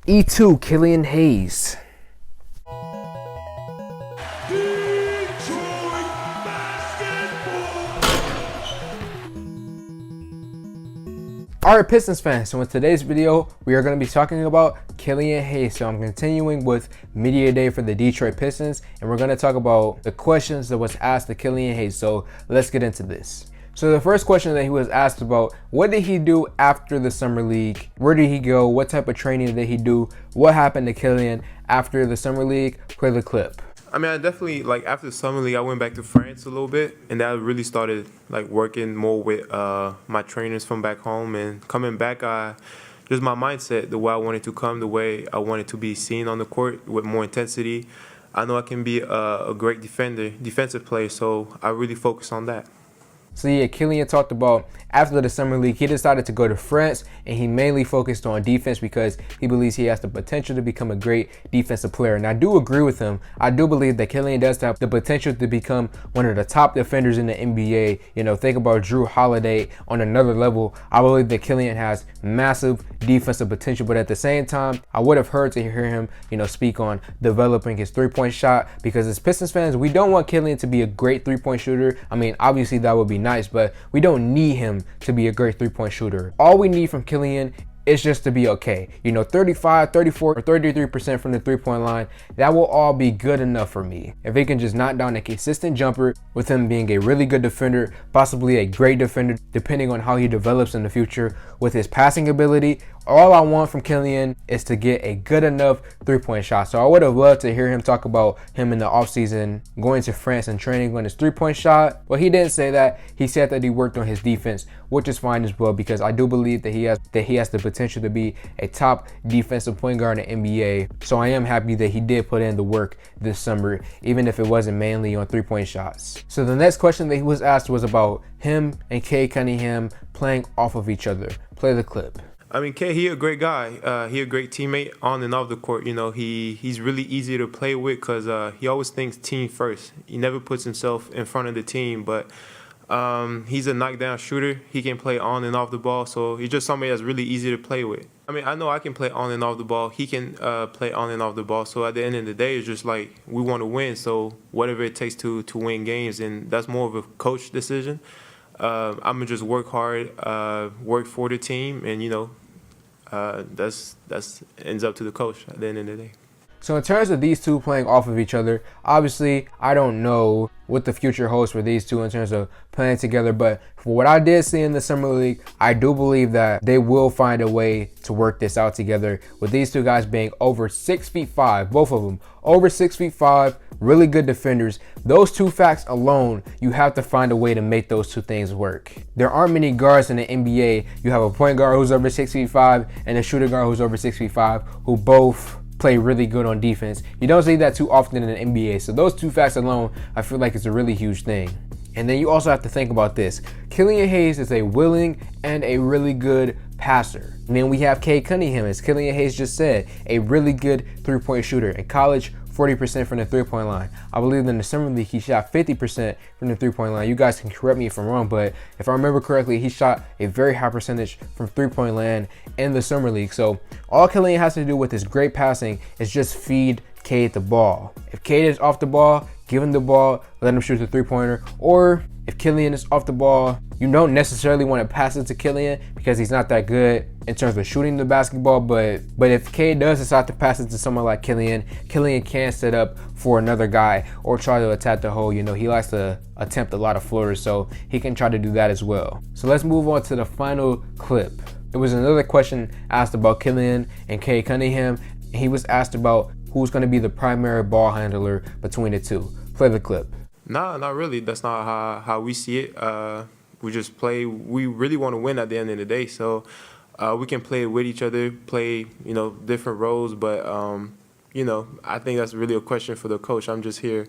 E2, Killian Hayes. Alright, Pistons fans, so in today's video, we are going to be talking about Killian Hayes. So I'm continuing with Media Day for the Detroit Pistons, and we're going to talk about the questions that was asked to Killian Hayes. So let's get into this. So the first question that he was asked about, what did he do after the summer league? Where did he go? What type of training did he do? What happened to Killian after the summer league? Play the clip. I mean, I definitely, after the summer league, I went back to France a little bit, and that really started, working more with my trainers from back home. And coming back, just my mindset, the way I wanted to come, the way I wanted to be seen on the court with more intensity. I know I can be a great defensive player, so I really focus on that. So yeah, Killian talked about after the summer league, he decided to go to France, and he mainly focused on defense because he believes he has the potential to become a great defensive player. And I do agree with him. I do believe that Killian does have the potential to become one of the top defenders in the NBA. You know, think about Drew Holiday on another level. I believe that Killian has massive defensive potential, but at the same time, I would have heard to hear him, speak on developing his three-point shot, because as Pistons fans, we don't want Killian to be a great three-point shooter. I mean, obviously that would be nice, but we don't need him to be a great three-point shooter. All we need from Killian is just to be okay. 35, 34, or 33% from the three-point line, that will all be good enough for me. If he can just knock down a consistent jumper, with him being a really good defender, possibly a great defender, depending on how he develops in the future with his passing ability, all I want from Killian is to get a good enough three-point shot. So I would have loved to hear him talk about him in the offseason going to France and training on his three-point shot. Well, he didn't say that. He said that he worked on his defense, which is fine as well, because I do believe that he has the potential to be a top defensive point guard in the NBA. So I am happy that he did put in the work this summer, even if it wasn't mainly on three-point shots. So the next question that he was asked was about him and Cade Cunningham playing off of each other. Play the clip. I mean, Kay, he a great guy. He a great teammate on and off the court. He's really easy to play with because he always thinks team first. He never puts himself in front of the team, but he's a knockdown shooter. He can play on and off the ball, so he's just somebody that's really easy to play with. I mean, I know I can play on and off the ball. He can play on and off the ball. So at the end of the day, it's just we want to win. So whatever it takes to win games, and that's more of a coach decision. I'm gonna just work hard, work for the team, and that's ends up to the coach at the end of the day. So in terms of these two playing off of each other, obviously I don't know what the future holds for these two in terms of playing together, but for what I did see in the summer league, I do believe that they will find a way to work this out together, with these two guys being over 6'5", both of them over 6'5", really good defenders. Those two facts alone, you have to find a way to make those two things work. There aren't many guards in the NBA. You have a point guard who's over 6'5" and a shooting guard who's over 6'5", who both play really good on defense. You don't see that too often in the NBA. So those two facts alone, I feel like it's a really huge thing. And then you also have to think about this. Killian Hayes is a willing and a really good passer. And then we have Cade Cunningham, as Killian Hayes just said, a really good three-point shooter. In college, 40% from the three-point line. I believe in the summer league, he shot 50% from the three-point line. You guys can correct me if I'm wrong, but if I remember correctly, he shot a very high percentage from three-point land in the summer league. So all Killian has to do with his great passing is just feed Cade the ball. If Cade is off the ball, give him the ball, let him shoot the three-pointer. Or if Killian is off the ball, you don't necessarily want to pass it to Killian because he's not that good in terms of shooting the basketball, but if Cade does decide to pass it to someone like Killian, Killian can set up for another guy or try to attack the hole. He likes to attempt a lot of floaters, so he can try to do that as well. So let's move on to the final clip. It was another question asked about Killian and Cade Cunningham. He was asked about who's going to be the primary ball handler between the two. Play the clip. Nah, not really. That's not how we see it. We just play. We really want to win at the end of the day. So we can play with each other, play different roles. But I think that's really a question for the coach. I'm just here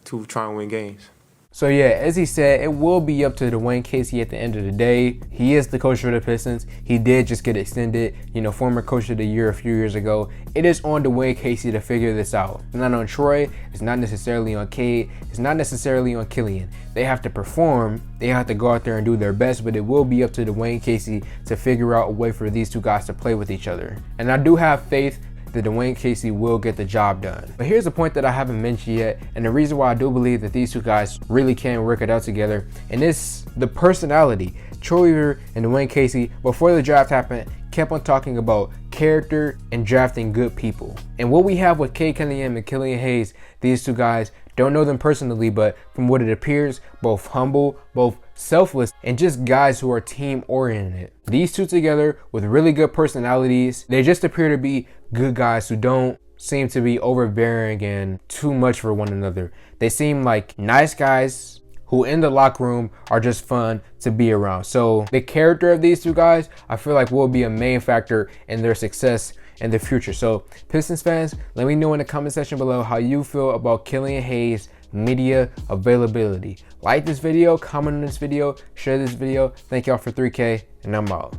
to try and win games. So yeah, as he said, it will be up to Dwayne Casey at the end of the day. He is the coach for the Pistons. He did just get extended, former coach of the year a few years ago. It is on Dwayne Casey to figure this out. It's not on Troy. It's not necessarily on Cade. It's not necessarily on Killian. They have to perform. They have to go out there and do their best, but it will be up to Dwayne Casey to figure out a way for these two guys to play with each other. And I do have faith that Dwayne Casey will get the job done. But here's a point that I haven't mentioned yet, and the reason why I do believe that these two guys really can work it out together, and it's the personality. Troy Weaver and Dwayne Casey, before the draft happened, kept on talking about character and drafting good people. And what we have with Killian and Killian Hayes, these two guys, don't know them personally, but from what it appears, both humble, both selfless, and just guys who are team oriented. These two together with really good personalities, they just appear to be good guys who don't seem to be overbearing and too much for one another. They seem like nice guys who in the locker room are just fun to be around. So the character of these two guys, I feel like will be a main factor in their success in the future. So Pistons fans, let me know in the comment section below how you feel about Killian Hayes' media availability. Like this video, comment on this video, share this video. Thank y'all for 3K, and I'm out.